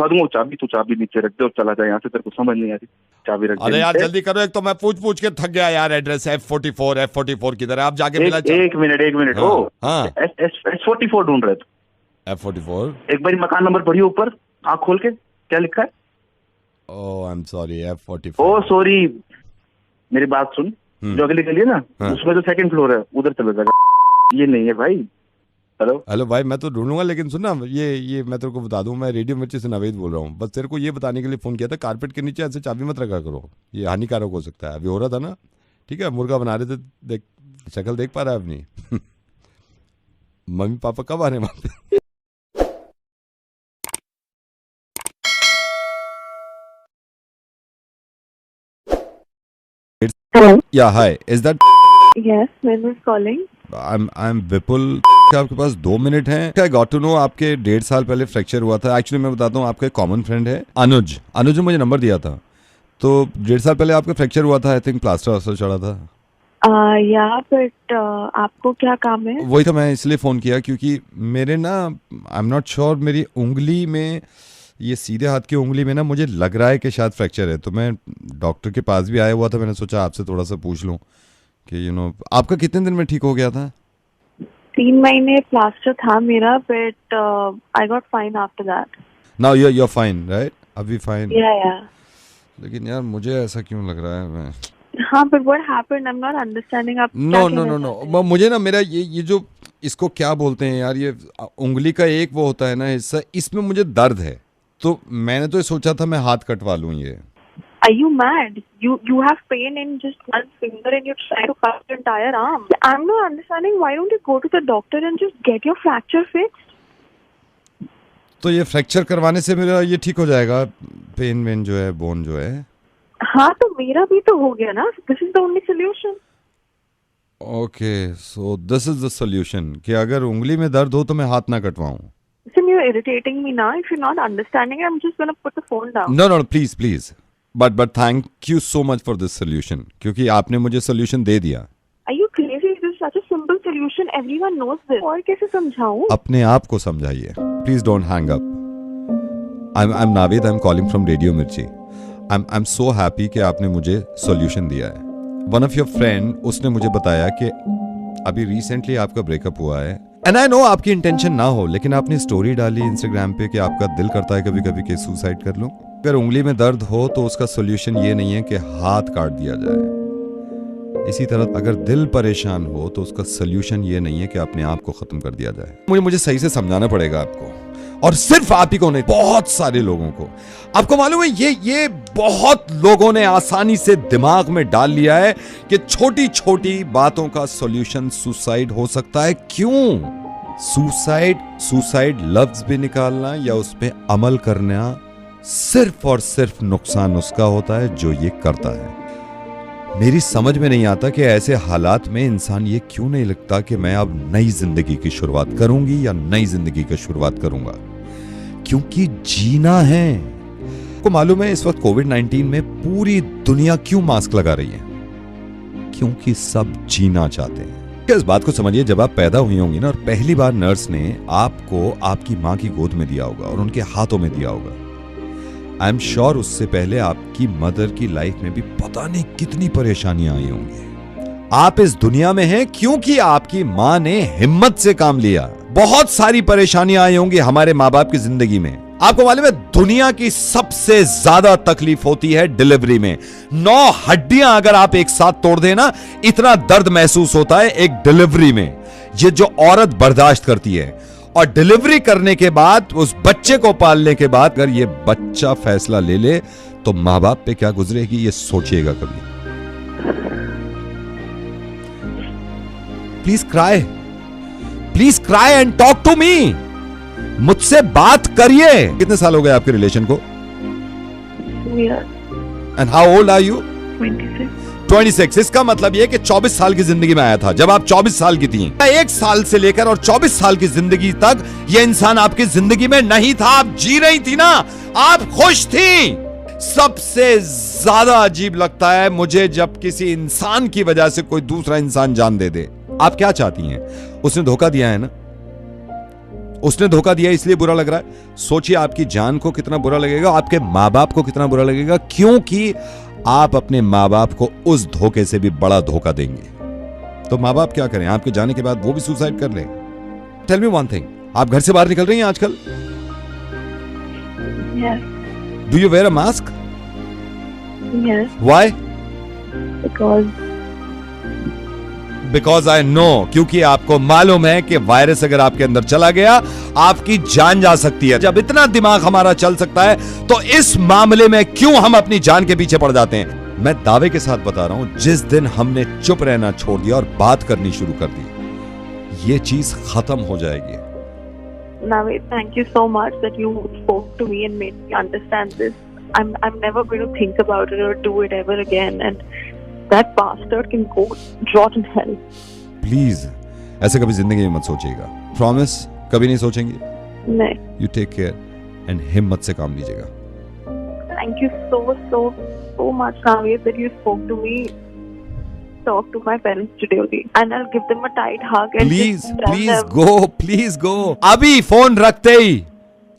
दूंगा चाबी, तू चाबी नीचे रख दे और चला जाए यहाँ से, तेरे को समझ नहीं आ रही, चाबी रख दे। अरे यार जल्दी करो, एक तो मैं पूछ के थक गया यार। एड्रेस F44 किधर है? आप जाके मिला। एक मिनट हाँ, ओ हाँ। S44 ढूंढ रहे थे। F44 एक बार मकान नंबर पढ़िए ऊपर, आँख खोल के, क्या लिखा है? Oh I am sorry, F44। Oh sorry, मेरी बात सुन, जो अगली गली है ना, हाँ। उसमें जो सेकंड फ्लोर है उधर चला जाएगा, ये नहीं है भाई। हेलो भाई, मैं तो ढूंढूंगा, लेकिन सुनना, ये मैं तेरे को बता दूं, मैं रेडियो मिर्ची से नवेद बोल रहा हूँ। बस तेरे को ये बताने के लिए फोन किया था, कारपेट के नीचे ऐसे चाबी मत रखा करो, ये हानिकारक हो सकता है। अभी हो रहा था ना, ठीक है? मुर्गा बना रहे थे, देख शक्ल देख पा रहा है अपनी। मम्मी पापा कब आ रहे हैं वहां पे? Hello. Yeah, hi. Is that? Yes, when was calling? I'm विपुल। आपके पास 2 मिनट हैं? I got to know आपके 1.5 साल पहले फ्रैक्चर हुआ था। एक्चुअली मैं बताता हूँ, आपका एक कॉमन फ्रेंड है अनुज ने मुझे नंबर दिया था। तो 1.5 साल पहले आपका फ्रैक्चर हुआ था, आई थिंक प्लास्टर वास्टर चढ़ा था। बट आपको क्या काम है? वही तो मैं इसलिए फ़ोन किया क्योंकि मेरे ना, आई एम नॉट श्योर, मेरी उंगली में, ये सीधे हाथ की उंगली में ना, मुझे लग रहा है कि शायद फ्रैक्चर है। तो मैं डॉक्टर के पास भी आया हुआ था, मैंने सोचा आपसे थोड़ा सा पूछ लूँ कि आपका कितने दिन में ठीक हो गया था? 3 महीने प्लास्टर था मेरा, but I got fine after that. Now you are fine right? अभी फाइन? या लेकिन यार मुझे ऐसा क्यों लग रहा है? मैं हाँ, but what happened? I am not understanding. आप नो, मुझे ना, मेरा ये जो, इसको क्या बोलते हैं यार, ये उंगली का एक वो होता है ना हिस्सा, इसमें मुझे दर्द है। तो मैंने तो सोचा था मैं हाथ कटवा लूं ये। Are you mad? You have pain in just one finger and you're trying to cut your entire arm. I'm not understanding. Why don't you go to the doctor and just get your fracture fixed? तो ये fracture करवाने से मेरा ये ठीक हो जाएगा, pen when जो है, बोन जो है? हाँ, तो मेरा भी तो हो गया ना। This is the only solution. Okay, so this is the solution कि अगर उंगली में दर्द हो तो मैं हाथ ना कटवाऊं। Listen, you're irritating me now. If you're not understanding, I'm just gonna put the phone down. No, please. But thank you so much for this solution, क्योंकि आपने मुझे solution दे दिया। Are you crazy? This is such a simple solution. Everyone knows this. और कैसे समझाऊं? अपने आप को समझाइए। Please don't hang up. I'm Navid. I'm calling from Radio Mirchi. I'm so happy कि आपने मुझे solution दिया है। One of your friend, उसने मुझे बताया कि अभी recently आपका breakup हुआ है। And I know आपकी इंटेंशन ना हो, लेकिन आपने स्टोरी डाली इंस्टाग्राम पे कि आपका दिल करता है कभी कभी कि सुसाइड कर लूं। अगर उंगली में दर्द हो तो उसका सोल्यूशन ये नहीं है कि हाथ काट दिया जाए। इसी तरह अगर दिल परेशान हो तो उसका सोल्यूशन ये नहीं है कि अपने आप को खत्म कर दिया जाए। मुझे सही से समझाना पड़ेगा आपको, और सिर्फ आप ही को नहीं, बहुत सारे लोगों को। आपको मालूम है ये बहुत लोगों ने आसानी से दिमाग में डाल लिया है कि छोटी छोटी बातों का सॉल्यूशन सुसाइड हो सकता है। क्यों? सुसाइड लफ्ज भी निकालना या उस पे अमल करना सिर्फ और सिर्फ नुकसान उसका होता है जो ये करता है। मेरी समझ में नहीं आता कि ऐसे हालात में इंसान ये क्यों नहीं लगता कि मैं अब नई जिंदगी की शुरुआत करूंगी या नई जिंदगी की शुरुआत करूंगा, क्योंकि जीना है। को मालूम है इस वक्त कोविड-19 में पूरी दुनिया क्यों मास्क लगा रही है? क्योंकि सब जीना चाहते हैं। इस बात को समझिए, जब आप पैदा हुई होंगी ना, और पहली बार नर्स ने आपको आपकी माँ की गोद में दिया होगा और उनके हाथों में दिया होगा, आई एम श्योर उससे पहले आपकी मदर की लाइफ में भी पता नहीं कितनी परेशानियां आई होंगी। आप इस दुनिया में हैं क्योंकि आपकी मां ने हिम्मत से काम लिया। बहुत सारी परेशानियां आई होंगी हमारे माँ बाप की जिंदगी में। आपको मालूम है दुनिया की सबसे ज्यादा तकलीफ होती है डिलीवरी में। 9 हड्डियां अगर आप एक साथ तोड़ देना, इतना दर्द महसूस होता है एक डिलीवरी में। ये जो औरत बर्दाश्त करती है, और डिलीवरी करने के बाद उस बच्चे को पालने के बाद अगर ये बच्चा फैसला ले ले तो मां बाप पे क्या गुजरेगी ये सोचिएगा कभी। Please cry and talk to me. मुझसे बात करिए। कितने साल हो गए आपके रिलेशन को? 2 years. And how old are you? 26. 26। इसका मतलब ये कि 24 साल की जिंदगी में आया था जब आप 24 साल की थी। 1 साल से लेकर और 24 साल की जिंदगी तक ये इंसान आपकी जिंदगी में नहीं था। आप जी रही थी ना, आप खुश थी। सबसे ज्यादा अजीब लगता है मुझे जब किसी इंसान की वजह से कोई दूसरा इंसान जान दे दे। आप क्या चाहती हैं? उसने धोखा दिया है ना, उसने धोखा दिया इसलिए बुरा लग रहा है। सोचिए आपकी जान को कितना बुरा लगेगा, आपके माँ बाप को कितना बुरा लगेगा, क्योंकि आप अपने माँ बाप को उस धोखे से भी बड़ा धोखा देंगे। तो माँ बाप क्या करें? आपके जाने के बाद वो भी सुसाइड कर ले। टेल मी वन थिंग, आप घर से बाहर निकल रही हैं आजकल? Yes. Do you wear a mask? Yes. Why? Because I know, क्योंकि आपको मालूम है कि वायरस अगर आपके अंदर चला गया आपकी जान जा सकती है। जब इतना दिमाग हमारा चल सकता है तो इस मामले में क्यों हम अपनी जान के पीछे पड़ जाते हैं? मैं दावे के साथ बता रहा हूं, जिस दिन हमने चुप रहना छोड़ दिया और बात करनी शुरू कर दी, ये चीज खत्म हो जाएगी। Naveed, thank you so much that you spoke to me and made me understand this. I'm never going to think about it or do it ever again, and that bastard can go rot in hell. Please ऐसे कभी जिंदगी में मत सोचिएगा। Promise कभी नहीं सोचेंगे? नहीं। यू टेक केयर एंड हिम्मत से काम लीजिएगा। Thank you so much, Naveed, that you spoke to me. Talk to my parents today only, and I'll give them a tight hug. And please go अभी phone रखते ही।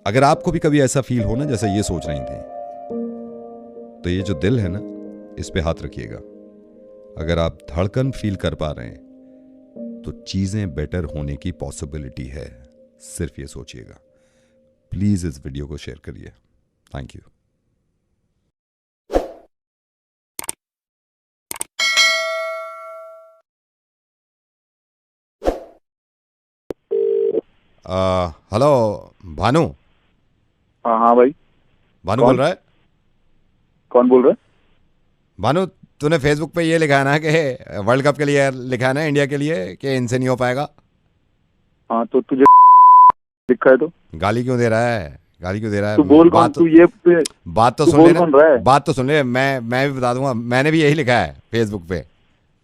अगर आपको भी कभी ऐसा फील हो ना जैसे ये सोच रही थी, तो ये जो दिल है ना, इस पे हाथ रखिएगा। अगर आप धड़कन फील कर पा रहे हैं तो चीजें बेटर होने की पॉसिबिलिटी है। सिर्फ ये सोचिएगा। प्लीज इस वीडियो को शेयर करिए। Thank you. हेलो भानु। हाँ भाई। भानु बोल रहा है? कौन बोल रहा है? भानु, तूने फेसबुक पे ये लिखा है ना कि वर्ल्ड कप के लिए लिखा है ना इंडिया के लिए कि इनसे नहीं हो पाएगा। हाँ तो तुझे लिखा है तो गाली क्यों दे रहा है? गाली क्यों दे रहा है? तू बोल कौन? तू ये बात तो सुन ले, बात तो सुन ले। मैं भी बता दूंगा, मैंने भी यही लिखा है फेसबुक पे,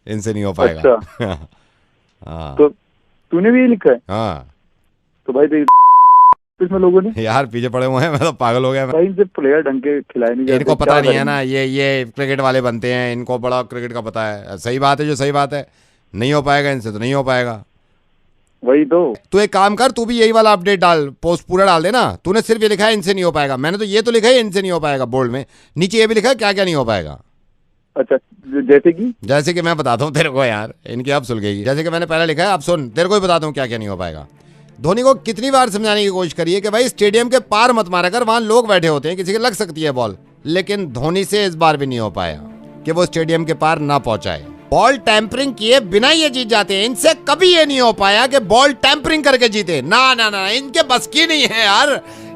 इनसे नहीं हो पाएगा। अच्छा। हाँ तो तूने भी यही लिखा है? हाँ। तो भाई इसमें लोगों ने यार पीछे पड़े हुए हैं, मैं तो पागल हो गया। भाई इनसे प्लेयर ढंग के खिलाए नहीं जाते। इनको पता नहीं है ना, ये क्रिकेट वाले बनते हैं, इनको बड़ा क्रिकेट का पता है। सही बात है, जो सही बात है। नहीं हो पाएगा इनसे तो नहीं हो पाएगा। वही तो। तू एक काम कर, तू भी यही वाला अपडेट डाल, पोस्ट पूरा डाल देना। तूने सिर्फ ये लिखा है इनसे नहीं हो पाएगा, मैंने तो ये तो लिखा है इनसे नहीं हो पाएगा बोल्ड में, नीचे ये भी लिखा है क्या क्या नहीं हो पाएगा। अच्छा, जैसे कि मैं बताता हूँ तेरे को यार, इनकी अब सुल गई। जैसे कि मैंने पहले लिखा है, अब सुन तेरे को ही बताता हूँ क्या क्या नहीं हो पाएगा। धोनी को कितनी बार समझाने की कोशिश करिए कि भाई स्टेडियम के पार मत मारा कर, वहां लोग बैठे होते हैं, किसी के लग सकती है बॉल। लेकिन धोनी से इस बार भी नहीं हो पाया कि वो स्टेडियम के पार ना पहुंचाए। बॉल टैंपरिंग किए बिना ये जीत जाते हैं। इनसे कभी ये नहीं हो पाया कि बॉल टैंपरिंग करके जीते। ना ना ना, इनके बस की नहीं है यार।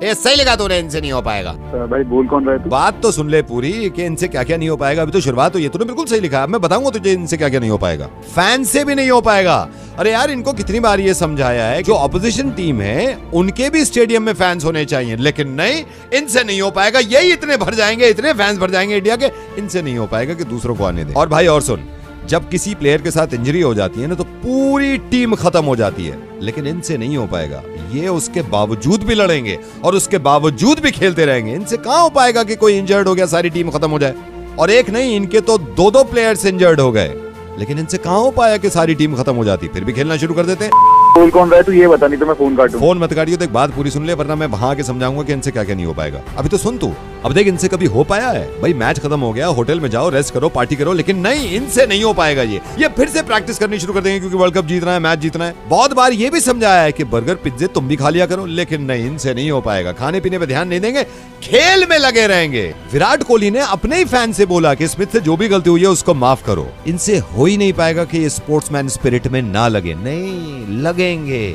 ये सही लगा तूने, इनसे नहीं हो पाएगा। भाई बोल कौन रहा है तू? बात तो सुन ले पूरी कि इनसे क्या क्या नहीं हो पाएगा। अभी तो शुरुआत हुई है, तूने बिल्कुल सही लिखा है। मैं बताऊंगा तुझे इनसे क्या क्या नहीं हो पाएगा। फैन से भी नहीं हो पाएगा। अरे यार, इनको कितनी बार ये समझाया है जो ऑपोजिशन टीम है उनके भी स्टेडियम में फैंस होने चाहिए, लेकिन नहीं, इनसे नहीं हो पाएगा। यही इतने भर जाएंगे, इतने फैंस भर जाएंगे इंडिया के, इनसे नहीं हो पाएगा कि दूसरों को आने दे। और भाई और सुन, जब किसी प्लेयर के साथ इंजरी हो जाती है ना तो पूरी टीम खत्म हो जाती है, लेकिन इनसे नहीं हो पाएगा। ये उसके बावजूद भी लड़ेंगे और उसके बावजूद भी खेलते रहेंगे। इनसे कहां हो पाएगा कि कोई इंजर्ड हो गया सारी टीम खत्म हो जाए। और एक नहीं, इनके तो दो प्लेयर्स इंजर्ड हो गए, लेकिन इनसे कहां हो पाया कि सारी टीम खत्म हो जाती, फिर भी खेलना शुरू कर देते। बोल कौन रहा है तू, ये बता, नहीं तो मैं फोन काटूं। फोन मत काटियो, तो एक बात पूरी सुन ले, वरना मैं वहां के समझाऊंगा कि इनसे क्या क्या नहीं हो पाएगा। अभी तो सुन तू। अब देख, इनसे कभी हो पाया है? भाई मैच खत्म हो गया, होटल में जाओ, रेस्ट करो, पार्टी करो, लेकिन नहीं, इनसे नहीं हो पाएगा ये फिर से प्रैक्टिस करनी शुरू कर देंगे क्योंकि वर्ल्ड कप जीतना है, मैच जीतना है। बहुत बार ये भी समझाया है कि बर्गर पिज्जे तुम भी खा लिया करो, लेकिन नहीं, इनसे नहीं हो पाएगा। खाने पीने पे ध्यान नहीं देंगे, खेल में लगे रहेंगे। विराट कोहली ने अपने ही फैन से बोला कि स्मिथ से जो भी गलती हुई है उसको माफ करो। इनसे हो ही नहीं पाएगा कि ये स्पोर्ट्समैन स्पिरिट में ना लगे। नहीं लगेंगे,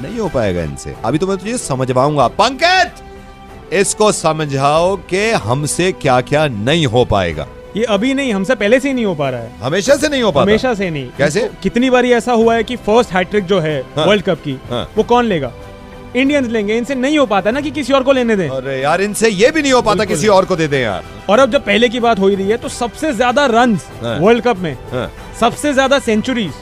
नहीं हो पाएगा इनसे। अभी तो मैं तुझे समझवाऊंगा। पंकज, इसको समझाओ कि हमसे क्या क्या नहीं हो पाएगा। ये अभी नहीं, हमसे पहले से ही नहीं हो पा रहा है। हमेशा से नहीं हो पाता? हमेशा से नहीं। कैसे? कितनी बार ऐसा हुआ है कि फर्स्ट हैट्रिक जो है वर्ल्ड कप की, वो कौन लेगा? इंडियंस लेंगे। इनसे नहीं हो पाता ना कि किसी और को लेने दें। अरे यार, इनसे ये भी नहीं हो पाता किसी और को दे दें यार। और अब जब पहले की बात हो ही रही है तो सबसे ज्यादा रन्स वर्ल्ड कप में, सबसे ज्यादा सेंचुरीज,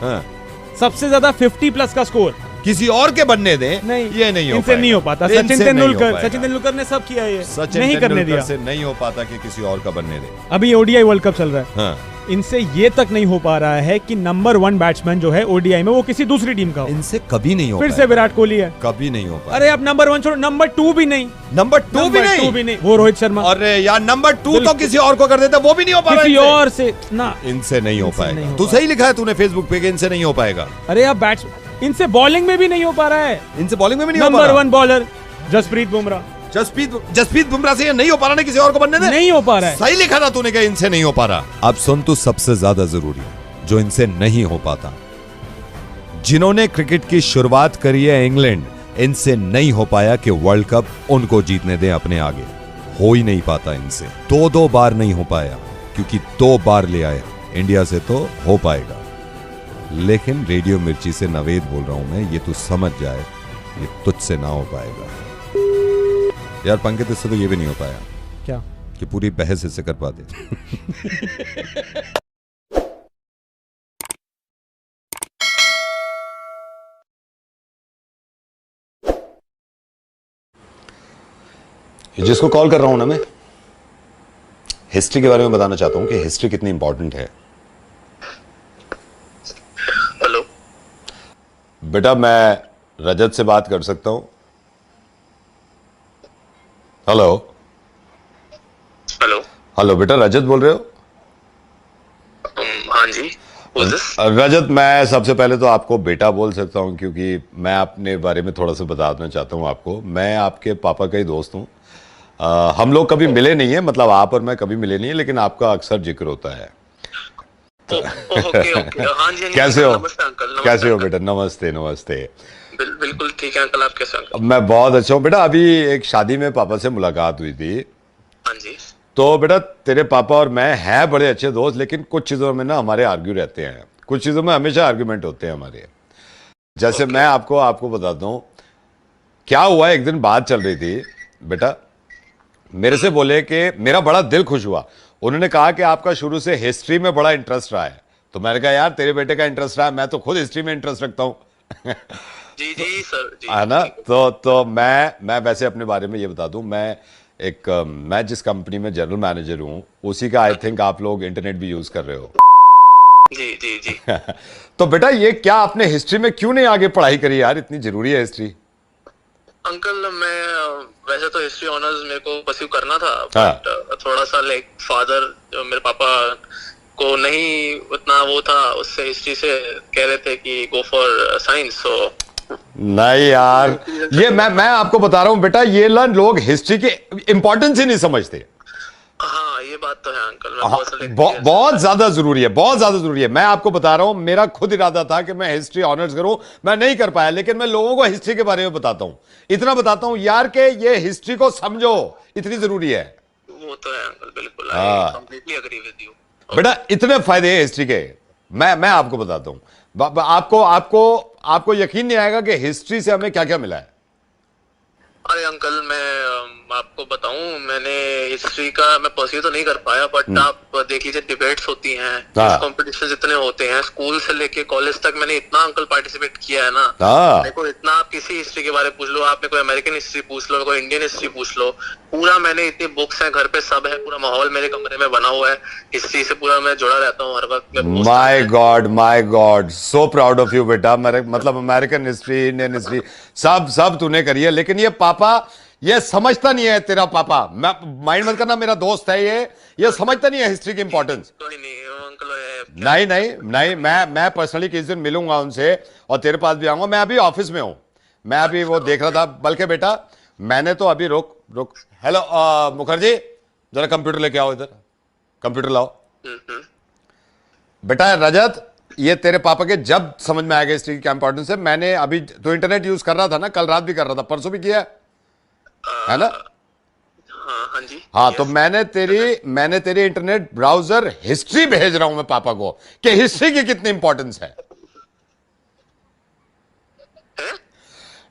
सबसे ज्यादा 50+ का स्कोर किसी और के बनने दें, नहीं, ये नहीं हो इनसे नहीं हो पाता। इनसे सचिन नहीं हो तेंदुलकर ने सब किया, ये सचिन नहीं करने तेंदुलकर दिया। से नहीं हो पाता कि किसी और का बनने दे। अभी ओडीआई वर्ल्ड कप चल रहा है, हाँ। इनसे ये तक नहीं हो पा रहा है कि नंबर 1 बैट्समैन जो है ओडीआई में वो किसी दूसरी टीम का हो। इनसे कभी नहीं हो फिर पाएगा। से विराट कोहली है, कभी नहीं हो पाएगा। अरे अब नंबर 1 छोड़ो, नंबर 2 भी नहीं। नंबर 2 भी नहीं, वो रोहित शर्मा। अरे यार, नंबर 2 तो किसी और को कर देता, वो भी नहीं हो पा रहा किसी और से ना, इनसे नहीं हो इनसे नहीं पाएगा। हो तू सही लिखा है तूने फेसबुक पे कि इनसे नहीं हो पाएगा। अरे अब इनसे बॉलिंग में भी नहीं हो पा रहा है। इनसे बॉलिंग में भी नहीं हो पा नंबर रहा। 1 बॉलर जसप्रीत बुमराह, जसप्रीत बुमराह से ये नहीं हो पा रहा ना किसी और को बनने दे। नहीं हो पा रहा है। सही लिखा था तूने कि इनसे नहीं हो पा रहा। अब सुन, तू सबसे ज्यादा जरूरी जो इनसे नहीं हो पाता, जिन्होंने क्रिकेट की शुरुआत करी है इंग्लैंड, इनसे नहीं हो पाया कि वर्ल्ड कप उनको जीतने दें अपने आगे। हो ही नहीं पाता इनसे। 2 बार नहीं हो पाया क्योंकि 2 बार ले आए इंडिया से, तो हो पाएगा। लेकिन रेडियो मिर्ची से नवेद बोल रहा हूं मैं, ये तू समझ जाए, ये तुझसे ना हो पाएगा यार। पंकज, इससे तो ये भी नहीं हो पाया क्या कि पूरी बहस इससे कर पाते। जिसको कॉल कर रहा हूं ना मैं, हिस्ट्री के बारे में बताना चाहता हूं कि हिस्ट्री कितनी इंपॉर्टेंट है। हेलो बेटा, मैं रजत से बात कर सकता हूं? हेलो हेलो हेलो बेटा, रजत बोल रहे हो? हाँ जी, रजत, मैं सबसे पहले तो आपको बेटा बोल सकता हूं क्योंकि मैं अपने बारे में थोड़ा सा बताना चाहता हूं आपको। मैं आपके पापा का ही दोस्त हूं। हम लोग कभी मिले नहीं है, मतलब आप और मैं कभी मिले नहीं है, लेकिन आपका अक्सर जिक्र होता है। ओके ओके, हाँ जी। कैसे हो? नमस्ते अंकल। कैसे हो बेटा? नमस्ते नमस्ते। बिल्कुल ठीक है अंकल, आप कैसे अंकल? मैं बहुत अच्छा हूँ बेटा। अभी एक शादी में पापा से मुलाकात हुई थी। हाँ जी। तो बेटा, तेरे पापा और मैं हैं बड़े अच्छे दोस्त, लेकिन कुछ चीजों में ना हमारे आर्ग्यू रहते हैं। कुछ चीजों में हमेशा आर्ग्यूमेंट होते हैं हमारे। जैसे मैं आपको बताता हूँ क्या हुआ। एक दिन बात चल रही थी बेटा, मेरे से बोले कि मेरा बड़ा दिल खुश हुआ। उन्होंने कहा कि आपका शुरू से हिस्ट्री में बड़ा इंटरेस्ट रहा है। तो मैंने कहा यार, तेरे बेटे का इंटरेस्ट रहा है, मैं तो खुद हिस्ट्री में इंटरेस्ट रखता हूँ। जी जी सर जी, है ना? तो मैं वैसे अपने बारे में ये बता दूं, मैं जिस कंपनी में जनरल मैनेजर हूं, उसी का आई थिंक आप लोग इंटरनेट भी यूज कर रहे हो। जी जी जी। तो बेटा, ये क्या आपने हिस्ट्री में क्यों नहीं आगे पढ़ाई करी यार? इतनी जरूरी है हिस्ट्री। अंकल, मैं वैसे तो हिस्ट्री ऑनर्स मेरे को परस्यू करना था, हाँ। बट थोड़ा सा लाइक फादर, मेरे पापा को नहीं उतना वो था, उससे हिस्ट्री से कह रहे थे कि गो फॉर साइंस। सो नहीं यार, ये मैं आपको बता रहा हूं बेटा, ये लोग हिस्ट्री की इंपॉर्टेंस ही नहीं समझते। हाँ, ये बात तो है अंकल। मैं बहुत ज्यादा जरूरी है, बहुत ज्यादा जरूरी है। मैं आपको बता रहा हूं, मेरा खुद इरादा था कि मैं हिस्ट्री ऑनर्स करूं, मैं नहीं कर पाया, लेकिन मैं लोगों को हिस्ट्री के बारे में बताता हूं। इतना बताता हूं यार कि ये हिस्ट्री को समझो, इतनी जरूरी है। वो तो है अंकल, बिल्कुल। हाँ। I completely agree with you. बेटा, इतने फायदे हैं हिस्ट्री के, मैं आपको बताता हूं। आपको यकीन नहीं आएगा कि हिस्ट्री से हमें क्या क्या मिला है। अरे अंकल, मैं आपको बताऊं, मैंने हिस्ट्री का मैं परस्यू तो नहीं कर पाया, बट आप देख लीजिए, डिबेट्स होती हैं, कॉम्पिटिशन इतने होते हैं, स्कूल से लेके कॉलेज तक मैंने इतना अंकल पार्टिसिपेट किया है ना। मेरे को इतना, आप किसी हिस्ट्री के बारे में पूछ लो, आपने कोई अमेरिकन हिस्ट्री पूछ लो, कोई इंडियन हिस्ट्री पूछ लो, पूरा मैंने, इतनी बुक्स हैं घर पे, सब है, पूरा माहौल मेरे कमरे में बना हुआ है हिस्ट्री से, पूरा मैं जुड़ा रहता हूँ हर वक्त। My God, so proud of you बेटा। मतलब अमेरिकन हिस्ट्री, इंडियन हिस्ट्री, सब तूने करी है। लेकिन ये पापा ये समझता नहीं है तेरा पापा, मैं माइंड मत करना, मेरा दोस्त है ये समझता नहीं है हिस्ट्री की इंपॉर्टेंस। कोई नहीं अंकल, नहीं नहीं नहीं, मैं पर्सनली किसी दिन मिलूंगा उनसे और तेरे पास भी आऊंगा। मैं अभी ऑफिस में हूं, मैं अभी वो देख रहा था, बल्कि बेटा मैंने तो अभी रुक। हेलो मुखर्जी, जरा कंप्यूटर लेके आओ इधर, कंप्यूटर लाओ। बेटा रजत, ये तेरे पापा के जब समझ में आएगा हिस्ट्री की क्या इंपॉर्टेंस है। मैंने अभी तो इंटरनेट यूज कर रहा था ना, कल रात भी कर रहा था, परसों भी किया है ना। हाँ जी। हाँ तो मैंने तेरी इंटरनेट ब्राउजर हिस्ट्री भेज रहा हूं मैं पापा को कि हिस्ट्री की कितनी इंपॉर्टेंस है।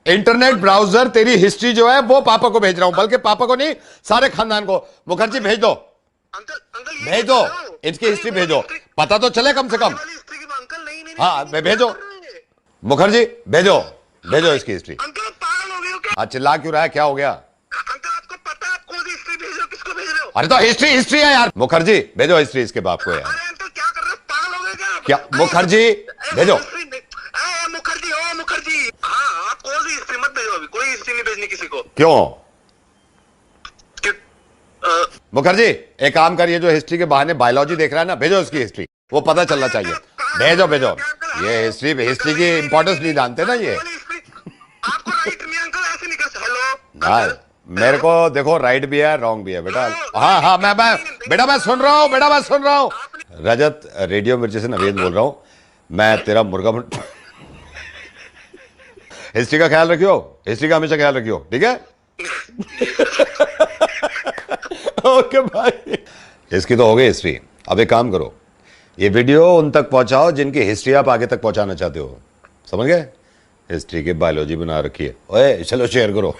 इंटरनेट ब्राउजर तेरी हिस्ट्री जो है वो पापा को भेज रहा हूं, बल्कि पापा को नहीं, सारे खानदान को। मुखर्जी भेज दो, अंकल भेज दो, इसकी हिस्ट्री भेजो, पता तो चले कम से कम। अंकल नहीं हाँ भेजो मुखर्जी, भेजो इसकी हिस्ट्री। अंकल पागल हो गए हो क्या? चिल्ला क्यों रहा है, क्या हो गया? अंकल आपको पता है आप कौन सी हिस्ट्री भेज रहे हो, किसको भेज रहे हो? अरे तो हिस्ट्री है यार। मुखर्जी भेजो हिस्ट्री इसके बाप को यार। अरे अंकल क्या कर रहे हो, पागल हो गए क्या? मुखर्जी भेजो। मुखर्जी, ओ मुखर्जी, हाँ आप कौन सी हिस्ट्री मत भेजो, अभी कोई हिस्ट्री नहीं भेजनी किसी को। क्यों? मुखर्जी एक काम करिए, जो हिस्ट्री के बहाने बायोलॉजी देख रहा है ना, भेजो उसकी हिस्ट्री, वो पता चलना चाहिए। भेजो ये हिस्ट्री की इंपॉर्टेंस नहीं जानते ना ये। आपको राइट नहीं अंकल, ऐसे नहीं कर। हेलो हाँ मेरे को देखो, राइट भी है रॉन्ग भी है बेटा। हाँ मैं सुन रहा हूँ। रजत, रेडियो मिर्ची से नवीन बोल रहा हूँ मैं, तेरा मुर्गा हिस्ट्री का ख्याल रखियो, हिस्ट्री का हमेशा ख्याल रखियो, ठीक है? ओके भाई, इसकी तो हो गई हिस्ट्री। अब एक काम करो, ये वीडियो उन तक पहुंचाओ जिनकी हिस्ट्री आप आगे तक पहुंचाना चाहते हो, समझ गए? हिस्ट्री की बायोलॉजी बना रखी है। ओए चलो शेयर करो।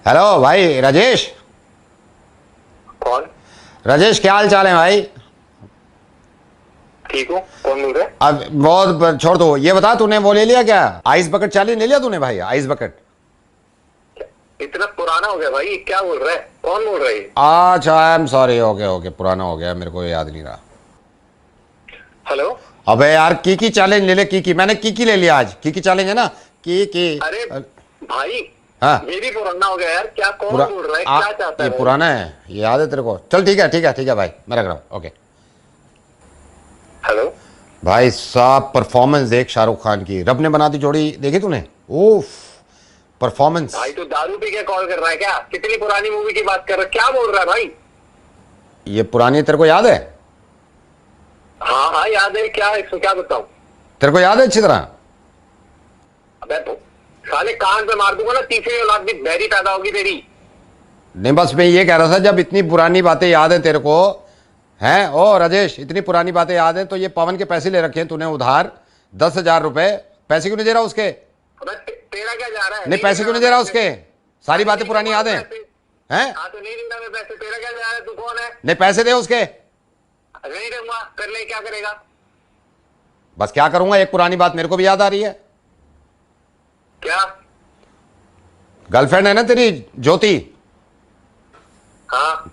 हेलो भाई राजेश। कौन? राजेश क्या हाल चाल है भाई? ठीक हूँ, कौन बोल रहा है? अब बहुत छोड़ दो, ये बता तूने वो ले लिया क्या, आइस बकेट चैलेंज ले लिया तूने भाई? आइस बकेट इतना पुराना हो गया भाई, क्या बोल रहा है, कौन बोल रहा है? अच्छा आई एम सॉरी, ओके पुराना हो गया, मेरे को याद नहीं रहा। हेलो अबे यार की चैलेंज ले ले, की मैंने की ले लिया आज, की चैलेंज है ना, की। अरे भाई हाँ ये भी पुराना हो गया यार, क्या कौन बोल रहा है, क्या चाहता है? ये पुराना है, ये याद है तेरे को? चल ठीक है भाई, मैं रख रहा हूँ, ओके। हेलो भाई साहब परफॉर्मेंस देख शाहरुख खान की, रब ने बना दी जोड़ी, देखी तूने? ओफ परफॉर्मेंस। भाई तू दारू पी के कॉल कर रहा है क्या? कितनी पुरानी मूवी की बात कर रहा है, क्या बोल रहा है भाई? ये पुरानी तेरे को याद है? हाँ याद है, क्या है इसको, क्या बताऊं? तेरे को याद है अच्छी तरह? अबे तो साले कान पे मार दूंगा ना, तीसरी औलाद भी बहरी पैदा होगी तेरी। नहीं बस मैं ये कह रहा था, जब इतनी पुरानी बातें याद है तेरे को, हैं? ओ राजेश इतनी पुरानी बातें याद है, तो ये पवन के पैसे ले रखे हैं तूने उधार 10,000 रुपए, पैसे क्यों नहीं दे रहा उसके? तेरा क्या जा रहा है? नहीं पैसे क्यों नहीं दे रहा उसके? सारी बातें पुरानी याद है, हैं? हाँ तो नहीं दूंगा मैं पैसे, तेरा क्या जा रहा है, तू कौन है? नहीं पैसे दे उसके। नहीं दूंगा, कर ले, क्या करेगा? बस क्या करूंगा, एक पुरानी बात मेरे को भी याद आ रही है। क्या? गर्लफ्रेंड है ना तेरी ज्योति, हाँ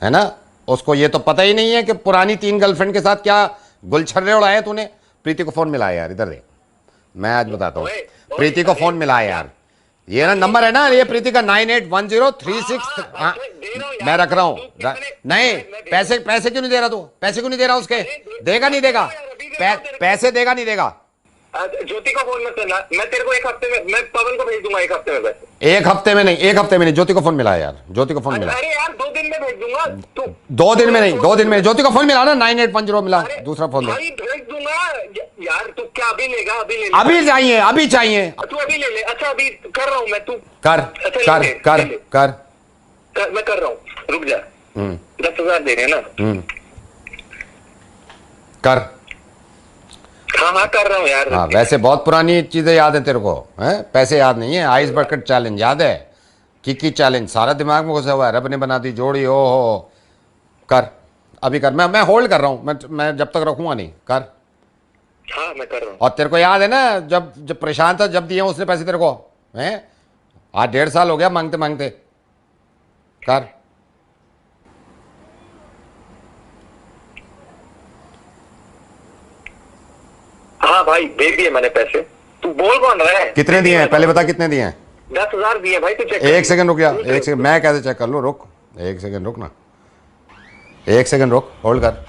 है ना, उसको ये तो पता ही नहीं है कि पुरानी 3 गर्लफ्रेंड के साथ क्या गुलछर्रे उड़ाए तूने। प्रीति को फोन मिलाया यार, इधर दे, मैं आज बताता हूँ। प्रीति को फोन मिलाया यार, ये ना नंबर है ना, ये प्रीति का 981036। हाँ मैं रख रहा हूँ। नहीं पैसे क्यों नहीं दे रहा तू? पैसे क्यों नहीं दे रहा उसके? देगा नहीं देगा? पैसे देगा नहीं देगा? ज्योति को फोन मत करना, मैं तेरे को 1 हफ्ते में, मैं पवन को भेज दूंगा 1 हफ्ते में पैसे। 1 हफ्ते में नहीं, 1 हफ्ते में नहीं, ज्योति को फोन मिला यार, ज्योति को फोन मिला। अरे यार 2 दिन में भेज दूंगा। तू 2 दिन में नहीं, 2 दिन में ज्योति को फोन मिला ना, 9810 मिला, दूसरा फोन भाई भेज दूंगा यार। तू क्या अभी लेगा? अभी ले ले, अभी चाहिए, अभी चाहिए। तू अभी ले ले। अच्छा अभी कर रहा हूँ मैं, तू कर अच्छा, कर कर कर मैं कर रहा हूँ, रुक जा। 10,000 दे रहे हैं ना? कर। हाँ कर रहा हूँ यार। हाँ वैसे बहुत पुरानी चीजें याद है तेरे को, हैं? पैसे याद नहीं है। आइस बकेट चैलेंज याद है? की चैलेंज सारा दिमाग में घुसा हुआ है। रब ने बना दी जोड़ी, ओ हो। कर अभी कर, मैं होल्ड कर रहा हूँ, मैं जब तक रखूंगा नहीं। कर। हाँ मैं कर रहा हूँ। और तेरे को याद है ना, जब परेशान था, जब दिए उसने पैसे तेरे को, हैं? आज 1.5 साल हो गया मांगते मांगते। कर। हाँ भाई दे दिए मैंने पैसे। तू बोल कौन रहा है? कितने दिए हैं पहले बता, कितने दिए हैं? 10,000 दिए भाई। तू चेक एक सेकंड रुक जा, एक सेकंड, मैं कैसे चेक कर लूँ? रुक एक सेकंड, रुक ना, एक सेकंड रुक, होल्ड कर।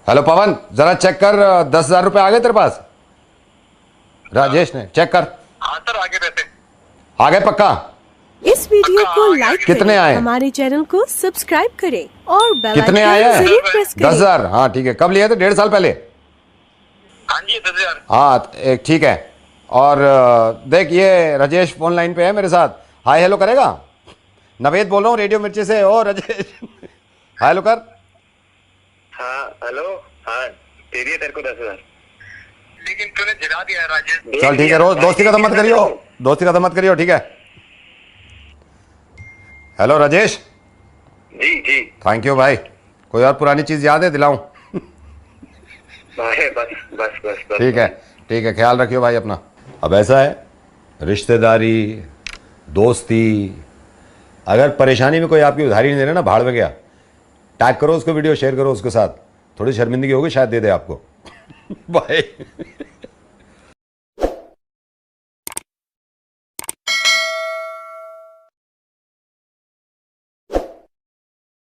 हेलो पवन, जरा चेक कर, 10,000 रुपए आ गए तेरे पास? राजेश ने चेक कर। हाँ सर आगे पैसे आ गए पक्का? इस वीडियो को लाइक कितने आए? हमारे चैनल को सब्सक्राइब करें और बेल कितने आए आइकन हैं? जरूर प्रेस करें। 10,000। हाँ ठीक है, कब लिए थे? 1.5 साल पहले? हाँ जी 10,000। हाँ एक ठीक है। और देख ये राजेश फोन लाइन पे है मेरे साथ, हाय हेलो करेगा? नवेद बोल रहा हूँ रेडियो मिर्ची से। ओ राजेश हाय हेलो कर। हाँ हेलो। हाँ दे दिए तेरे को 10,000। लेकिन तूने जिला दिया राजेश। चल ठीक है, रोज दोस्ती खत्म मत करियो, दोस्ती खत्म मत करियो, ठीक है? हेलो राजेश। जी जी। थैंक यू भाई। कोई और पुरानी चीज याद है दिलाऊं? बस बस बस बस। ठीक है ठीक है, ख्याल रखियो भाई अपना। अब ऐसा है, रिश्तेदारी, दोस्ती, अगर परेशानी में कोई आपकी उधारी नहीं दे रहा ना, भाड़ में गया, टैग करो उसको, वीडियो शेयर करो उसके साथ, थोड़ी शर्मिंदगी होगी शायद दे दे आपको। बाय।